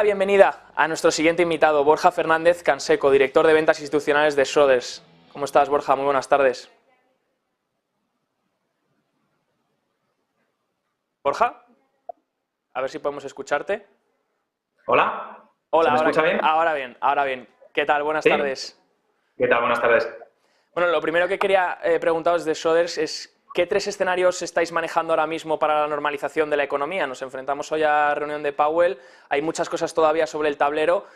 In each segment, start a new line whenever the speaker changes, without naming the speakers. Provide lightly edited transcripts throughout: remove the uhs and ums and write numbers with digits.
Bienvenida a nuestro siguiente invitado, Borja Fernández Canseco, director de ventas institucionales de Schroders. ¿Cómo estás, Borja? Muy buenas tardes. Borja, a ver si podemos escucharte.
Hola.
Hola,
¿Se me escucha bien?
Ahora bien. ¿Qué tal? Buenas
¿Sí?
tardes.
¿Qué tal? Buenas tardes.
Bueno, lo primero que quería preguntaros de Schroders es ¿qué tres escenarios estáis manejando ahora mismo para la normalización de la economía? Nos enfrentamos hoy a la reunión de Powell, hay muchas cosas todavía sobre el tablero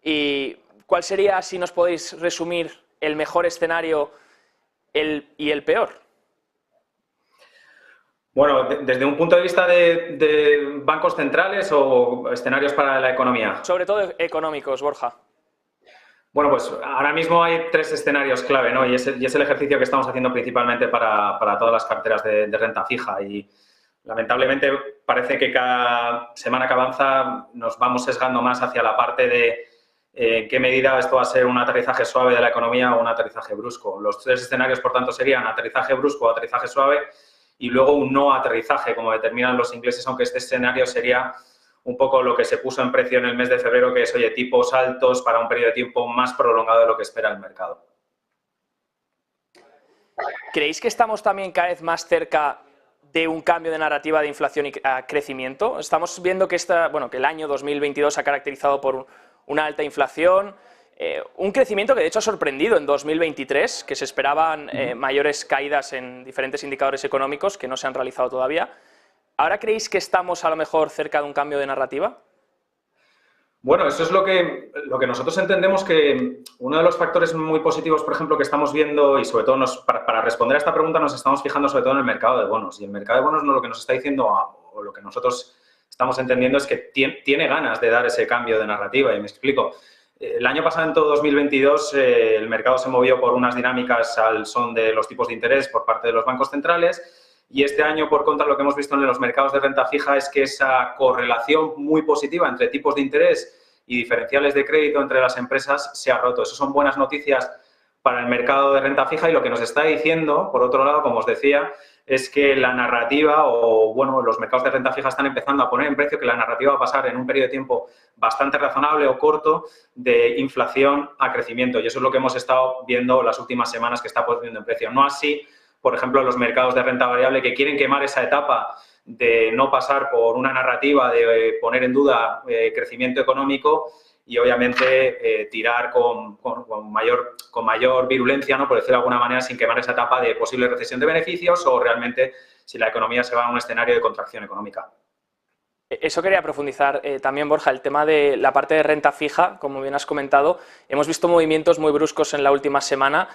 y ¿cuál sería, si nos podéis resumir, el mejor escenario y el peor?
Bueno, desde un punto de vista de bancos centrales o escenarios para la economía.
Sobre todo económicos, Borja.
Bueno, pues ahora mismo hay tres escenarios clave, ¿no? Y es el ejercicio que estamos haciendo principalmente para todas las carteras de renta fija. Y lamentablemente parece que cada semana que avanza nos vamos sesgando más hacia la parte de en qué medida esto va a ser un aterrizaje suave de la economía o un aterrizaje brusco. Los tres escenarios, por tanto, serían aterrizaje brusco o aterrizaje suave y luego un no aterrizaje, como determinan los ingleses, aunque este escenario sería un poco lo que se puso en precio en el mes de febrero, que es, oye, tipos altos para un periodo de tiempo más prolongado de lo que espera el mercado.
¿Creéis que estamos también cada vez más cerca de un cambio de narrativa de inflación y crecimiento? Estamos viendo que, que el año 2022 se ha caracterizado por una alta inflación, un crecimiento que de hecho ha sorprendido en 2023, que se esperaban mayores caídas en diferentes indicadores económicos que no se han realizado todavía. ¿Ahora creéis que estamos a lo mejor cerca de un cambio de narrativa?
Bueno, eso es lo que nosotros entendemos que uno de los factores muy positivos, por ejemplo, que estamos viendo y sobre todo para responder a esta pregunta nos estamos fijando sobre todo en el mercado de bonos. Y el mercado de bonos lo que nos está diciendo o lo que nosotros estamos entendiendo es que tiene ganas de dar ese cambio de narrativa y me explico. El año pasado, en todo 2022, el mercado se movió por unas dinámicas al son de los tipos de interés por parte de los bancos centrales y este año, por contra, lo que hemos visto en los mercados de renta fija es que esa correlación muy positiva entre tipos de interés y diferenciales de crédito entre las empresas se ha roto. Eso son buenas noticias para el mercado de renta fija y lo que nos está diciendo, por otro lado, como os decía, es que la narrativa o, bueno, los mercados de renta fija están empezando a poner en precio que la narrativa va a pasar en un periodo de tiempo bastante razonable o corto de inflación a crecimiento y eso es lo que hemos estado viendo las últimas semanas que está poniendo en precio. No así, por ejemplo, los mercados de renta variable que quieren quemar esa etapa de no pasar por una narrativa de poner en duda crecimiento económico y obviamente tirar con mayor virulencia, ¿no? Por decirlo de alguna manera, sin quemar esa etapa de posible recesión de beneficios o realmente si la economía se va a un escenario de contracción económica.
Eso quería profundizar también, Borja, el tema de la parte de renta fija, como bien has comentado. Hemos visto movimientos muy bruscos en la última semana,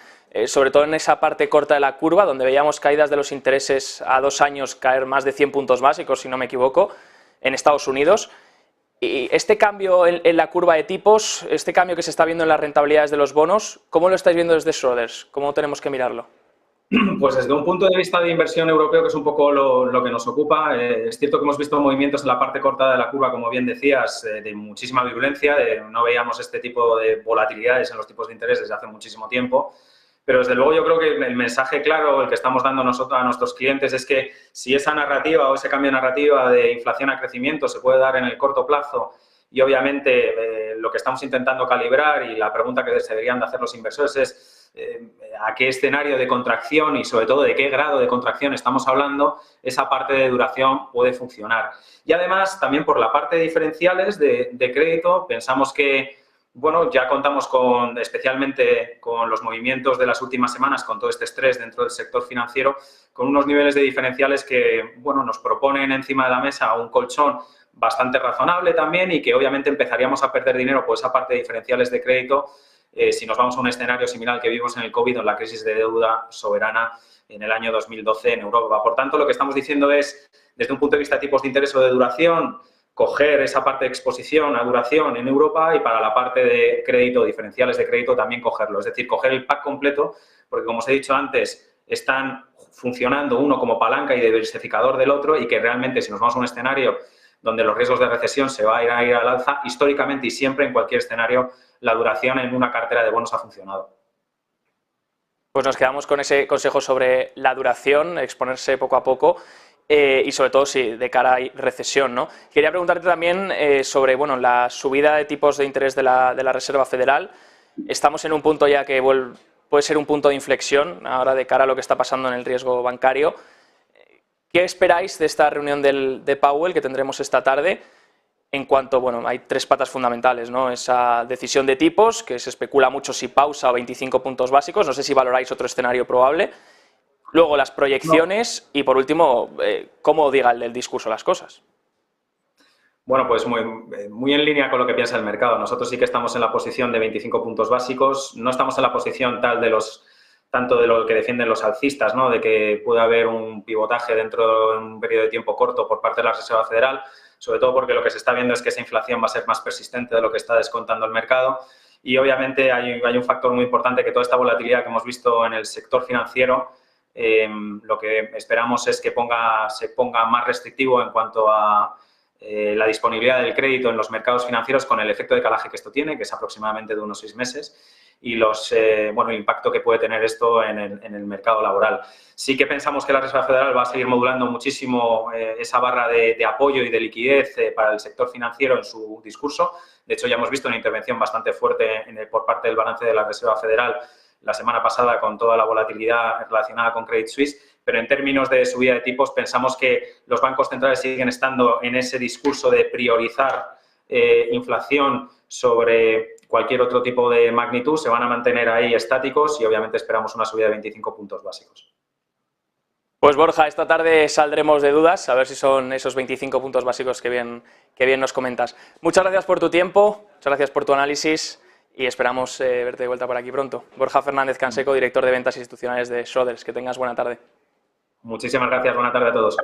sobre todo en esa parte corta de la curva, donde veíamos caídas de los intereses a 2 años caer más de 100 puntos básicos, si no me equivoco, en Estados Unidos. Y este cambio en la curva de tipos, este cambio que se está viendo en las rentabilidades de los bonos, ¿cómo lo estáis viendo desde Schroders? ¿Cómo tenemos que mirarlo?
Pues desde un punto de vista de inversión europeo, que es un poco lo que nos ocupa, es cierto que hemos visto movimientos en la parte corta de la curva, como bien decías, de muchísima virulencia, no veíamos este tipo de volatilidades en los tipos de interés desde hace muchísimo tiempo, pero desde luego yo creo que el mensaje claro, el que estamos dando nosotros a nuestros clientes es que si esa narrativa o ese cambio de narrativa de inflación a crecimiento se puede dar en el corto plazo y obviamente lo que estamos intentando calibrar y la pregunta que se deberían de hacer los inversores es a qué escenario de contracción y sobre todo de qué grado de contracción estamos hablando, esa parte de duración puede funcionar. Y además, también por la parte de diferenciales de crédito, pensamos que, bueno, ya contamos especialmente con los movimientos de las últimas semanas, con todo este estrés dentro del sector financiero, con unos niveles de diferenciales que, bueno, nos proponen encima de la mesa un colchón bastante razonable también y que obviamente empezaríamos a perder dinero por esa parte de diferenciales de crédito si nos vamos a un escenario similar al que vimos en el COVID o en la crisis de deuda soberana en el año 2012 en Europa. Por tanto, lo que estamos diciendo es, desde un punto de vista de tipos de interés o de duración, coger esa parte de exposición a duración en Europa y para la parte de crédito, diferenciales de crédito, también cogerlo. Es decir, coger el pack completo, porque como os he dicho antes, están funcionando uno como palanca y diversificador del otro y que realmente si nos vamos a un escenario donde los riesgos de recesión se van a ir al alza, históricamente y siempre en cualquier escenario, la duración en una cartera de bonos ha funcionado.
Pues nos quedamos con ese consejo sobre la duración, exponerse poco a poco. y sobre todo de cara a recesión, ¿no? Quería preguntarte también sobre bueno, la subida de tipos de interés de la Reserva Federal. Estamos en un punto ya que puede ser un punto de inflexión ahora de cara a lo que está pasando en el riesgo bancario. ¿Qué esperáis de esta reunión de Powell que tendremos esta tarde? En cuanto, bueno, hay tres patas fundamentales, ¿no? Esa decisión de tipos, que se especula mucho si pausa o 25 puntos básicos, no sé si valoráis otro escenario probable. Luego las proyecciones y, por último, cómo diga el discurso las cosas.
Bueno, pues muy en línea con lo que piensa el mercado. Nosotros sí que estamos en la posición de 25 puntos básicos. No estamos en la posición tanto de lo que defienden los alcistas, ¿no? De que pueda haber un pivotaje dentro de un periodo de tiempo corto por parte de la Reserva Federal, sobre todo porque lo que se está viendo es que esa inflación va a ser más persistente de lo que está descontando el mercado. Y obviamente hay un factor muy importante, que toda esta volatilidad que hemos visto en el sector financiero, lo que esperamos es que se ponga más restrictivo en cuanto a la disponibilidad del crédito en los mercados financieros, con el efecto de calaje que esto tiene, que es aproximadamente de unos 6 meses, y el impacto que puede tener esto en el mercado laboral. Sí que pensamos que la Reserva Federal va a seguir modulando muchísimo esa barra de apoyo y de liquidez para el sector financiero en su discurso. De hecho, ya hemos visto una intervención bastante fuerte por parte del balance de la Reserva Federal la semana pasada, con toda la volatilidad relacionada con Credit Suisse, pero en términos de subida de tipos pensamos que los bancos centrales siguen estando en ese discurso de priorizar inflación sobre cualquier otro tipo de magnitud, se van a mantener ahí estáticos y obviamente esperamos una subida de 25 puntos básicos.
Pues Borja, esta tarde saldremos de dudas, a ver si son esos 25 puntos básicos que bien nos comentas. Muchas gracias por tu tiempo, muchas gracias por tu análisis y esperamos verte de vuelta por aquí pronto. Borja Fernández Canseco, director de ventas institucionales de Schroders. Que tengas buena tarde.
Muchísimas gracias, buena tarde a todos.